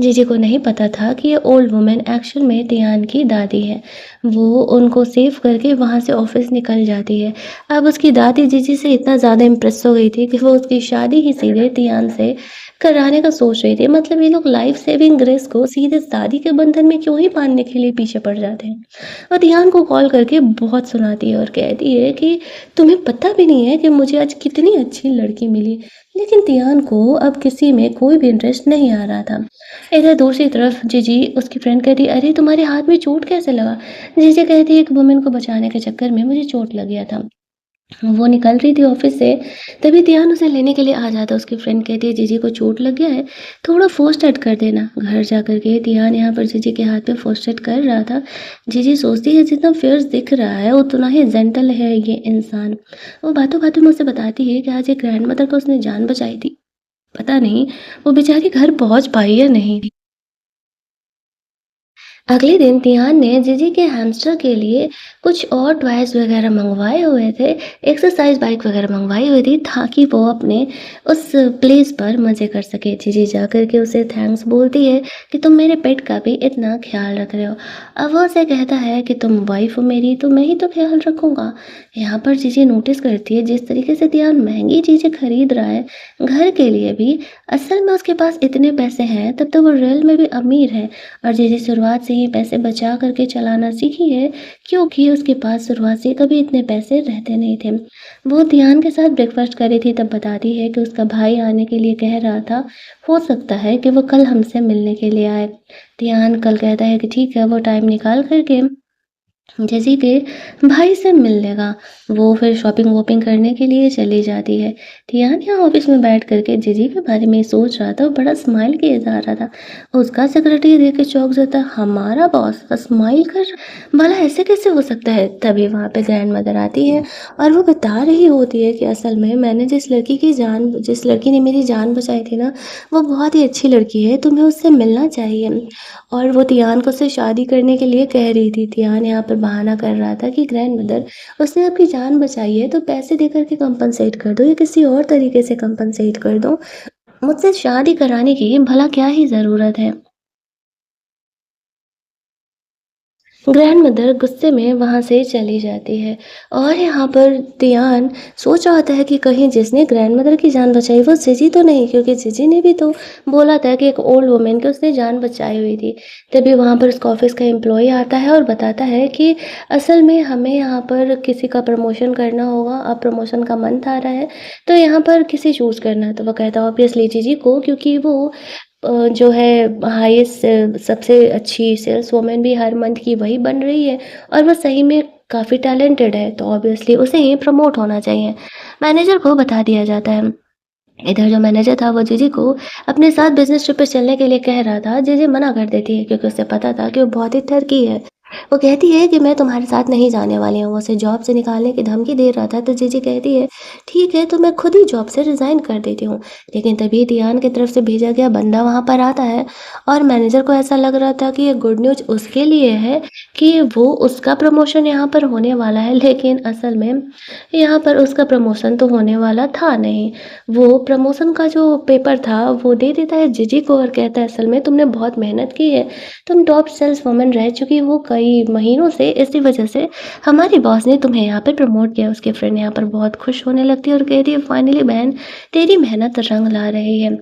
जीजी को नहीं पता था कि ये ओल्ड वुमन एक्चुअल में तियान की दादी है। वो उनको सेव करके वहाँ से ऑफ़िस निकल जाती है। अब उसकी दादी जीजी से इतना ज़्यादा इम्प्रेस हो गई थी कि वो उसकी शादी ही सीधे तियान से कराने का सोच रही थी। मतलब ये लोग लाइफ सेविंग ग्रेस को सीधे शादी के बंधन में क्यों ही बाँधने के लिए पीछे पड़ जाते हैं। और ध्यान को कॉल करके बहुत सुनाती है और कहती है कि तुम्हें पता भी नहीं है कि मुझे आज कितनी अच्छी लड़की मिली। लेकिन तियान को अब किसी में कोई भी इंटरेस्ट नहीं आ रहा था। इधर दूसरी तरफ जीजी उसकी फ्रेंड कहती है, अरे तुम्हारे हाथ में चोट कैसे लगा? जीजी कहती है कि वुमेन को बचाने के चक्कर में मुझे चोट लग गया था। वो निकल रही थी ऑफिस से, तभी ध्यान उसे लेने के लिए आ जाता है। उसकी फ्रेंड कहती है, जीजी को चोट लग गया है, थोड़ा फ़ोर्स एड कर देना। घर जाकर के ध्यान यहाँ पर जीजी के हाथ पे फ़ोर्स एड कर रहा था। जीजी सोचती है जितना फ़ियर्स दिख रहा है उतना ही जेंटल है ये इंसान। वो बातों-बातों में उसे बताती है कि आज एक ग्रैंडमदर को उसने जान बचाई थी। पता नहीं वो बेचारी घर पहुँच पाई या नहीं। अगले दिन तियान ने जीजी के हैमस्टर के लिए कुछ और टॉयज़ वगैरह मंगवाए हुए थे, एक्सरसाइज़ बाइक वगैरह मंगवाई हुई थी ताकि वो अपने उस प्लेस पर मज़े कर सके। जीजी जाकर के उसे थैंक्स बोलती है कि तुम मेरे पेट का भी इतना ख़्याल रख रहे हो। अब वो उसे कहता है कि तुम वाइफ़ हो मेरी तो मैं ही तो ख़्याल रखूँगा। यहाँ पर जीजी नोटिस करती है जिस तरीके से तियान महँगी चीज़ें खरीद रहा है, घर के लिए भी, असल में उसके पास इतने पैसे हैं तब तो वो रियल में भी अमीर है। और जैसे शुरुआत से ही पैसे बचा करके चलाना सीखी है क्योंकि उसके पास शुरुआत से कभी इतने पैसे रहते नहीं थे। वो ध्यान के साथ ब्रेकफास्ट कर रही थी तब बताती है कि उसका भाई आने के लिए कह रहा था, हो सकता है कि वो कल हमसे मिलने के लिए आए। ध्यान कल कहता है कि ठीक है, वो टाइम निकाल करके जैसे कि भाई से मिल लेगा। वो फिर शॉपिंग वॉपिंग करने के लिए चली जाती है। तियान यहाँ ऑफिस में बैठ करके जीजी के बारे में सोच रहा था और बड़ा स्माइल किए जा रहा था। उसका सेक्रेटरी देख के चौंक जाता है, हमारा बॉस स्माइल कर भला ऐसे कैसे हो सकता है? तभी वहाँ पे ग्रैंड मदर आती है और वो बता रही होती है कि असल में मैंने जिस लड़की ने मेरी जान बचाई थी ना, वो बहुत ही अच्छी लड़की है, तुम्हें उससे मिलना चाहिए। और वो तियान को उससे शादी करने के लिए कह रही थी। तियान यहाँ पर बहाना कर रहा था कि ग्रैंडमदर उसने आपकी जान बचाई है तो पैसे देकर के कंपनसेट कर दो या किसी और तरीके से कंपनसेट कर दो। मुझसे शादी कराने की भला क्या ही ज़रूरत है? ग्रैंडमदर गुस्से में वहाँ से चली जाती है और यहाँ पर तियान सोच रहा होता है कि कहीं जिसने ग्रैंडमदर की जान बचाई वो जीजी तो नहीं, क्योंकि जीजी ने भी तो बोला था कि एक ओल्ड वुमन की उसने जान बचाई हुई थी। तभी वहाँ पर उसका ऑफिस का एम्प्लॉय आता है और बताता है कि असल में हमें यहाँ पर किसी का प्रमोशन करना होगा। अब प्रमोशन का मंथ आ रहा है तो यहाँ पर किसे चूज़ करना है? तो वो कहता है ऑब्वियसली जीजी को, क्योंकि वो जो है हाईएस्ट सबसे अच्छी सेल्स वुमन भी हर मंथ की वही बन रही है और वो सही में काफ़ी टैलेंटेड है, तो ऑब्वियसली उसे ही प्रमोट होना चाहिए। मैनेजर को बता दिया जाता है। इधर जो मैनेजर था वो जीजी को अपने साथ बिज़नेस ट्रिप पे चलने के लिए कह रहा था। जीजी मना कर देती है क्योंकि उसे पता था कि वो बहुत ही ठरकी है। वो कहती है कि मैं तुम्हारे साथ नहीं जाने वाली हूँ। वो उसे जॉब से निकालने की धमकी दे रहा था तो जीजी कहती है, ठीक है तो मैं खुद ही जॉब से रिज़ाइन कर देती हूँ। लेकिन तभी तियान की तरफ से भेजा गया बंदा वहाँ पर आता है और मैनेजर को ऐसा लग रहा था कि ये गुड न्यूज़ उसके लिए है कि वो उसका प्रमोशन यहाँ पर होने वाला है, लेकिन असल में यहाँ पर उसका प्रमोशन तो होने वाला था नहीं। वो प्रमोशन का जो पेपर था वो दे देता है जीजी को और कहता है, असल में तुमने बहुत मेहनत की है, तुम टॉप सेल्स वुमन रह चुकी हो कई महीनों से, इसी वजह से हमारे बॉस ने तुम्हें यहाँ पे प्रमोट किया। उसकी फ्रेंड यहाँ पर बहुत खुश होने लगती है और कहती है, फाइनली बहन तेरी मेहनत रंग ला रही है।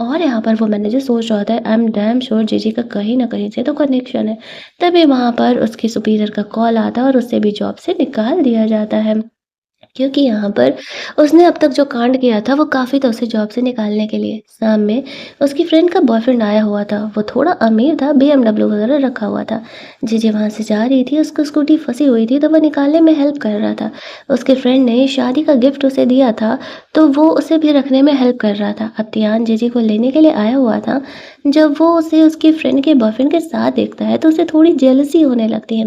और यहाँ पर वो मैनेजर सोच रहा होता है, आई एम डैम श्योर जीजी का कहीं ना कहीं से तो कनेक्शन है। तभी वहाँ पर उसकी सुपीरियर का कॉल आता है और उससे भी जॉब से निकाल दिया जाता है। क्योंकि यहाँ पर उसने अब तक जो कांड किया था वो काफ़ी था उसे जॉब से निकालने के लिए। शाम में उसकी फ्रेंड का बॉयफ्रेंड आया हुआ था, वो थोड़ा अमीर था, बीएमडब्ल्यू वगैरह रखा हुआ था। जीजी वहाँ से जा रही थी, उसकी स्कूटी फंसी हुई थी तो वो निकालने में हेल्प कर रहा था। उसके फ्रेंड ने शादी का गिफ्ट उसे दिया था तो वो उसे भी रखने में हेल्प कर रहा था। अब तियान जीजी को लेने के लिए आया हुआ था। जब वो उसे उसकी फ्रेंड के बॉयफ्रेंड के साथ देखता है तो उसे थोड़ी जेलसी होने लगती है।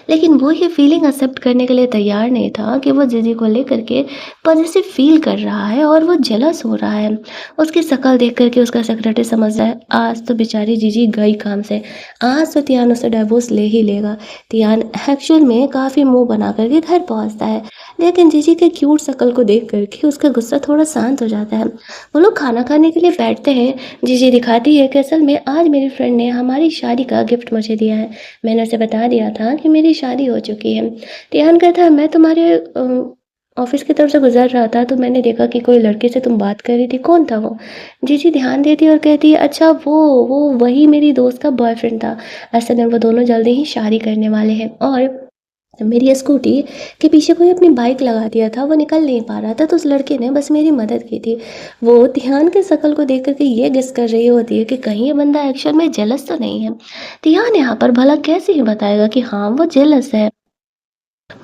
लेकिन वो ये फीलिंग एक्सेप्ट करने के लिए तैयार नहीं था कि वो जीजी को लेकर के पॉज़िटिव फ़ील कर रहा है और वो जेलस हो रहा है। उसकी शक्ल देख कर के उसका सेक्रेटरी समझ रहा है, आज तो बेचारी जीजी गई काम से, आज तो तियान उससे डिवोर्स ले ही लेगा। तियान एक्चुअल में काफ़ी मुँह बना कर के घर पहुँचता है, लेकिन जीजी के क्यूट शक्ल को देख कर के उसका गुस्सा थोड़ा शांत हो जाता है। वो लोग खाना खाने के लिए बैठते हैं। जीजी दिखाती है कि असल में आज मेरी फ्रेंड ने हमारी शादी का गिफ्ट मुझे दिया है। मैंने उसे बता दिया था कि मेरी शादी हो चुकी है। तियान कहता है, मैं तुम्हारे ऑफिस की तरफ से गुजर रहा था तो मैंने देखा कि कोई लड़के से तुम बात कर रही थी, कौन था वो? जीजी ध्यान देती है और कहती है, अच्छा वो वही मेरी दोस्त का बॉयफ्रेंड था। असल में वो दोनों जल्दी ही शादी करने वाले हैं और मेरी स्कूटी के पीछे कोई अपनी बाइक लगा दिया था, वो निकल नहीं पा रहा था तो उस लड़के ने बस मेरी मदद की थी। वो तिहान की शक्ल को देख कर के ये गेस कर रही होती है कि कहीं ये बंदा एक्चुअल में जेलस तो नहीं है। तिहान यहाँ पर भला कैसे ही बताएगा कि हाँ वो जेलस है।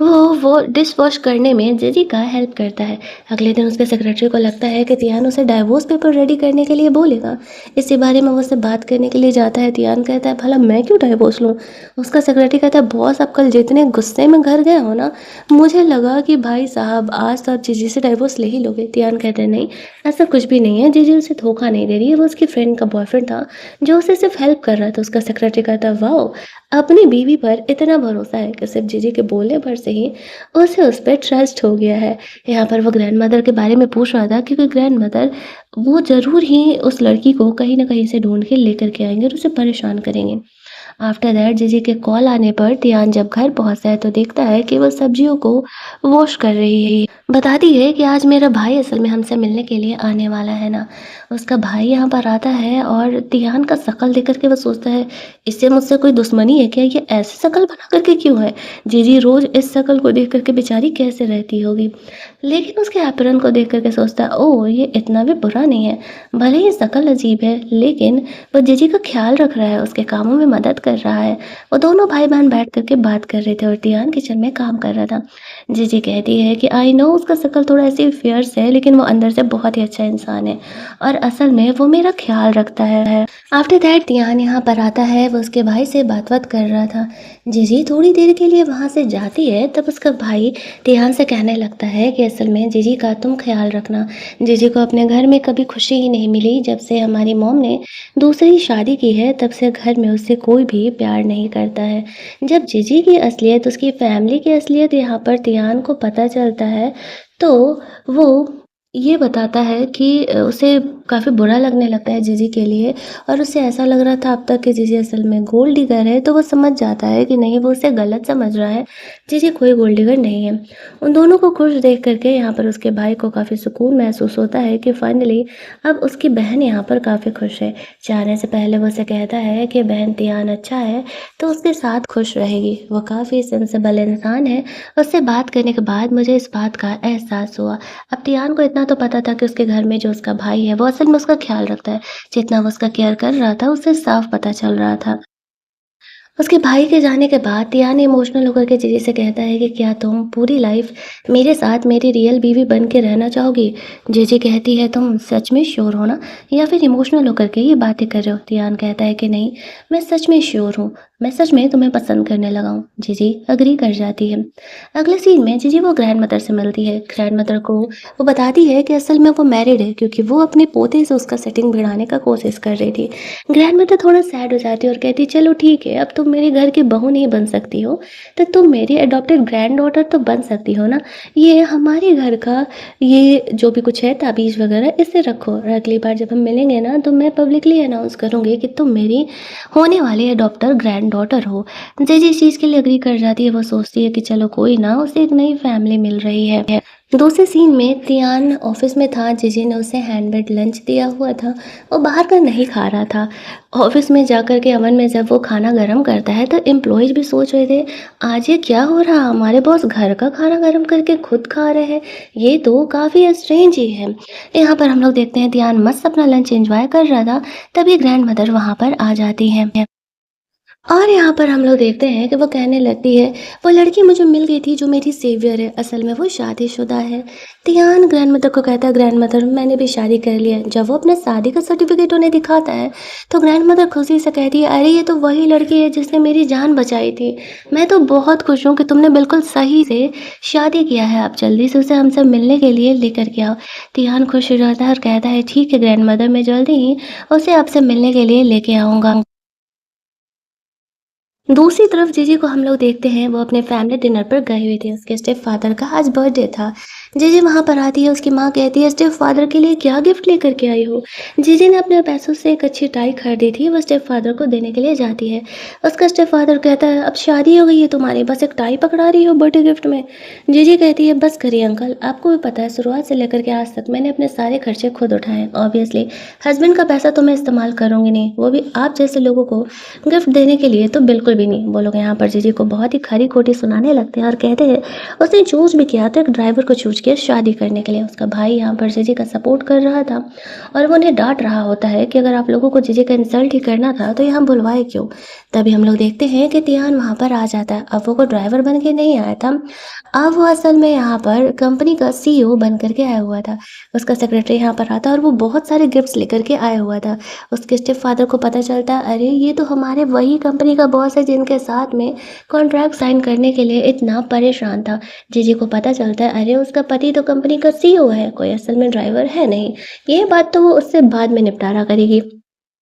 वो डिश वॉश करने में जीजी का हेल्प करता है। अगले दिन उसके सेक्रेटरी को लगता है कि तियान उसे डाइवोर्स पेपर रेडी करने के लिए बोलेगा। इसी बारे में वो उससे बात करने के लिए जाता है। तियान कहता है, भला मैं क्यों डाइवोर्स लूँ? उसका सेक्रेटरी कहता है, बॉस आप कल जितने गुस्से में घर गए हो ना, मुझे लगा कि भाई साहब आज तो आप जीजी से डाइवोर्स ले ही लोगे। तियान कहते हैं, नहीं ऐसा कुछ भी नहीं है, जीजी उसे धोखा नहीं दे रही है, वो उसकी फ्रेंड का बॉयफ्रेंड था जो उसे सिर्फ हेल्प कर रहा था। उसका सेक्रेटरी कहता है, वाह, अपनी बीवी पर इतना भरोसा है कि सिर्फ जीजी के बोलने पर से ही उसे उस पे ट्रस्ट हो गया है। यहाँ पर वो ग्रैंडमदर के बारे में पूछ रहा था क्योंकि ग्रैंडमदर वो ज़रूर ही उस लड़की को कहीं न कहीं से ढूँढ के लेकर के आएँगे और उसे परेशान करेंगे। आफ्टर दैट जीजी के कॉल आने पर तियान जब घर पहुँचता है तो देखता है कि वो सब्जियों को वॉश कर रही है। बताती है कि आज मेरा भाई असल में हमसे मिलने के लिए आने वाला है ना। उसका भाई यहाँ पर आता है और तियान का शक्ल देख कर के वो सोचता है, इससे मुझसे कोई दुश्मनी है क्या? ये ऐसी शक्ल बना कर के क्यों है? जीजी रोज़ इस शक्ल को देख कर के बेचारी कैसे रहती होगी? लेकिन उसके अपहरण को देख कर के सोचता है, ओह! ये इतना भी बुरा नहीं है। भले ही शक्ल अजीब है लेकिन वो जीजी का ख़्याल रख रहा है, उसके कामों में मदद कर रहा है। वो दोनों भाई-बहन बैठ कर के बात कर रहे थे और तियान किचन में काम कर रहा था। जीजी कहती है कि आई नो उसका शक्ल थोड़ा ऐसे फ़ियर्स है लेकिन वो अंदर से बहुत ही अच्छा इंसान है और असल में वो मेरा ख़्याल रखता है। आफ्टर दैट तियान यहाँ पर आता है, वो उसके भाई से बात-वात कर रहा था। जीजी थोड़ी देर के लिए वहाँ से जाती है तब उसका भाई तियान से कहने लगता है कि असल में जीजी का तुम ख़्याल रखना। जीजी को अपने घर में कभी खुशी ही नहीं मिली, जब से हमारी मॉम ने दूसरी शादी की है तब से घर में उससे कोई भी प्यार नहीं करता है। जब जीजी की असलियत, उसकी फैमिली की असलियत यहाँ पर तियान को पता चलता है तो वो ये बताता है कि उसे काफ़ी बुरा लगने लगता है जीजी के लिए और उसे ऐसा लग रहा था अब तक कि जीजी असल में गोल्ड डिगर है, तो वो समझ जाता है कि नहीं, वो उसे गलत समझ रहा है, जीजी कोई गोल्ड डिगर नहीं है। उन दोनों को खुश देख कर के यहाँ पर उसके भाई को काफ़ी सुकून महसूस होता है कि फाइनली अब उसकी बहन यहाँ पर काफ़ी खुश है। जाने से पहले वो उसे कहता है कि बहन तियान अच्छा है तो उसके साथ खुश रहेगी, वो काफ़ी सेंसिबल इंसान है। उससे बात करने के बाद मुझे इस बात का एहसास हुआ। अब तियान को इतना तो पता था कि उसके घर में जो उसका भाई है वो असल में उसका ख्याल रखता है। जितना वो उसका केयर कर रहा था उससे साफ पता चल रहा था। उसके भाई के जाने के बाद तियान इमोशनल होकर के जीजी से कहता है कि क्या तुम पूरी लाइफ मेरे साथ मेरी रियल बीवी बन के रहना चाहोगी? जीजी कहती है, तुम सच में श्योर हो ना, या फिर इमोशनल होकर के ये बातें कर रहे हो? तियान कहता है कि नहीं, मैं सच में श्योर हूँ, मैं सच में तुम्हें पसंद करने लगा हूँ। जीजी अग्री कर जाती है। अगले सीन में जीजी वो ग्रैंड मदर से मिलती है। ग्रैंड मदर को वो बताती है कि असल में वो मैरिड है क्योंकि वो अपने पोते से उसका सेटिंग भिड़ाने का कोशिश कर रही थी। ग्रैंड मदर थोड़ा सैड हो जाती है और कहती है, चलो ठीक है, अब तुम मेरे घर की बहू नहीं बन सकती हो तो तुम मेरी अडॉप्टेड ग्रैंड डॉटर तो बन सकती हो ना। ये हमारे घर का ये जो भी कुछ है ताबीज़ वगैरह इसे रखो और अगली बार जब हम मिलेंगे ना तो मैं पब्लिकली अनाउंस करूँगी कि तुम मेरी होने वाली अडॉप्टर ग्रैंड ग्रैंड डॉटर हो। जीजी इस चीज़ के लिए एग्री कर जाती है, वो सोचती है कि चलो कोई ना, उसे एक नई फैमिली मिल रही है। दूसरे सीन में तियान ऑफिस में था, जीजी ने उसे हैंडमेड लंच दिया हुआ था, वो बाहर का नहीं खा रहा था। ऑफिस में जाकर के अवन में जब वो खाना गर्म करता है तो एम्प्लॉयज भी सोच रहे थे, आज ये क्या हो रहा, हमारे बॉस घर का खाना गर्म करके खुद खा रहे हैं, ये तो काफ़ी स्ट्रेंज ही है। यहाँ पर हम लोग देखते हैं तियान मस्त अपना लंच एंजॉय कर रहा था, तभी ग्रैंड मदर वहाँ पर आ जाती है। और यहाँ पर हम लोग देखते हैं कि वो कहने लगती है, वो लड़की मुझे मिल गई थी जो मेरी सेवियर है, असल में वो शादीशुदा है। तियान ग्रैंड मदर को कहता है, ग्रैंड मदर मैंने भी शादी कर लिया है। जब वो अपने शादी का सर्टिफिकेट उन्हें दिखाता है तो ग्रैंड मदर खुशी से कहती है, अरे ये तो वही लड़की है जिसने मेरी जान बचाई थी। मैं तो बहुत खुश हूँ कि तुमने बिल्कुल सही से शादी किया है, आप जल्दी से उसे हमसे मिलने के लिए लेकर के आओ। तियान खुश हो जाता है और कहता है, ठीक है ग्रैंड मदर, मैं जल्दी ही उसे आपसे मिलने के लिए लेके आऊँगा। दूसरी तरफ जीजी को हम लोग देखते हैं, वो अपने फैमिली डिनर पर गए हुए थे, उसके स्टेप फादर का आज बर्थडे था। जीजी वहाँ पर आती है, उसकी माँ कहती है, स्टेप फादर के लिए क्या गिफ्ट लेकर के आई हो। जीजी ने अपने पैसों से एक अच्छी टाई खरीदी थी, वो स्टेप फादर को देने के लिए जाती है। उसका स्टेप फादर कहता है, अब शादी हो गई है तुम्हारी, बस एक टाई पकड़ा रही हो बर्थडे गिफ्ट में। जीजी कहती है, बस करिए अंकल, आपको भी पता है शुरुआत से लेकर के आज तक मैंने अपने सारे खर्चे खुद उठाए, ऑब्वियसली हस्बैंड का पैसा तो मैं इस्तेमाल करूंगी नहीं, वो भी आप जैसे लोगों को गिफ्ट देने के लिए तो बिल्कुल भी नहीं। वो लोग यहाँ पर जीजी को बहुत ही खरी खोटी सुनाने लगते हैं और कहते हैं, उसने चूज भी किया था एक ड्राइवर को चूज किया शादी करने के लिए। उसका भाई यहाँ पर जीजी का सपोर्ट कर रहा था और वो उन्हें डांट रहा होता है कि अगर आप लोगों को जीजी का इंसल्ट ही करना था तो यहाँ बुलवाए क्यों। तभी हम लोग देखते हैं कि तियान वहाँ पर आ जाता है। अब वो कोई ड्राइवर बन के नहीं आया था, अब वो असल में यहाँ पर कंपनी का सीईओ बन करके आया हुआ था। उसका सेक्रेटरी यहाँ पर आता है और वो बहुत सारे गिफ्ट्स लेकर के आया हुआ था। उसके स्टेप फादर को पता चलता है, अरे ये तो हमारे वही कंपनी का बॉस है जिनके साथ में कॉन्ट्रैक्ट साइन करने के लिए इतना परेशान था। जीजी को पता चलता है, अरे उसका पति तो कंपनी का सीईओ है, कोई असल में ड्राइवर है नहीं। ये बात तो वो उससे बाद में निपटारा करेगी।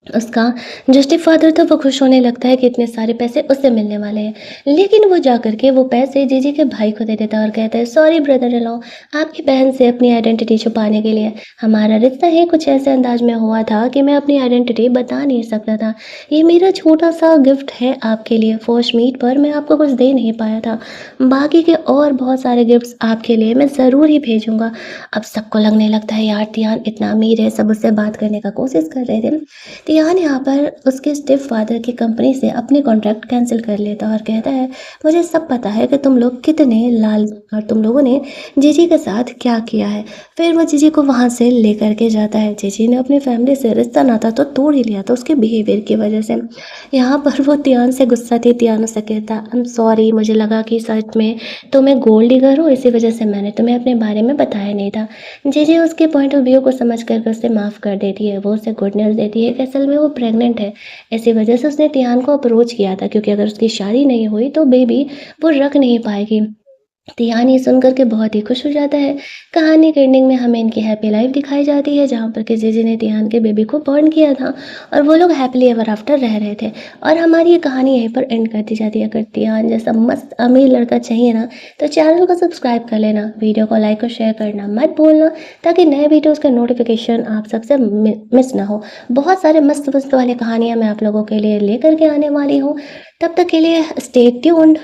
उसका जो स्टेपफ़ादर था वो खुश होने लगता है कि इतने सारे पैसे उससे मिलने वाले हैं। लेकिन वो जाकर के वो पैसे जीजी के भाई को दे देता है और कहता है, सॉरी ब्रदर इन लॉ, आपकी बहन से अपनी आइडेंटिटी छुपाने के लिए। हमारा रिश्ता ही कुछ ऐसे अंदाज में हुआ था कि मैं अपनी आइडेंटिटी बता नहीं सकता था। ये मेरा छोटा-सा गिफ्ट है आपके लिए, फर्स्ट मीट पर मैं आपको कुछ दे नहीं पाया था। बाकी के और बहुत सारे गिफ्ट्स आपके लिए मैं ज़रूर ही भेजूँगा। अब सबको लगने लगता है, यार तियान इतना अमीर है, सब उससे बात करने का कोशिश कर रहे थे। तियान यहाँ पर उसके स्टेप फादर की कंपनी से अपने कॉन्ट्रैक्ट कैंसिल कर लेता है और कहता है, मुझे सब पता है कि तुम लोग कितने लाल और तुम लोगों ने जीजी के साथ क्या किया है। फिर वो जीजी को वहाँ से लेकर के जाता है। जीजी ने अपनी फैमिली से रिश्ता नाता तो तोड़ ही लिया था उसके बिहेवियर की वजह से। यहाँ पर वो तियान से गुस्सा थी, तियान से कहता, आई एम सॉरी, मुझे लगा कि सच में तुम्हें गोल्ड डिगर हो, इसी वजह से मैंने तुम्हें अपने बारे में बताया नहीं था। जीजी उसके पॉइंट ऑफ व्यू को समझ कर उसे माफ़ कर देती है। वो उसे गुड न्यूज़ देती है कि असल में वो प्रेग्नेंट है। इसी वजह से उसने तियान को अप्रोच किया था, क्योंकि अगर उसकी शादी नहीं हुई तो बेबी वो रख नहीं पाएगी। तियान ये सुनकर के बहुत ही खुश हो जाता है। कहानी के एंडिंग में हमें इनकी हैप्पी लाइफ दिखाई जाती है, जहाँ पर कि जीजी ने तियान के बेबी को बॉर्न किया था और वो लोग हैप्पीली एवर आफ्टर रह रहे थे। और हमारी ये कहानी यहीं पर एंड कर दी जाती है। अगर तियान जैसा मस्त अमीर लड़का चाहिए ना तो चैनल को सब्सक्राइब कर लेना, वीडियो को लाइक और शेयर करना मत भूलना, ताकि नए वीडियोज़ का नोटिफिकेशन आप सबसे मिस ना हो। बहुत सारे मस्त मस्त वाली कहानियाँ मैं आप लोगों के लिए लेकर के आने वाली हूँ। तब तक के लिए स्टे ट्यून्ड।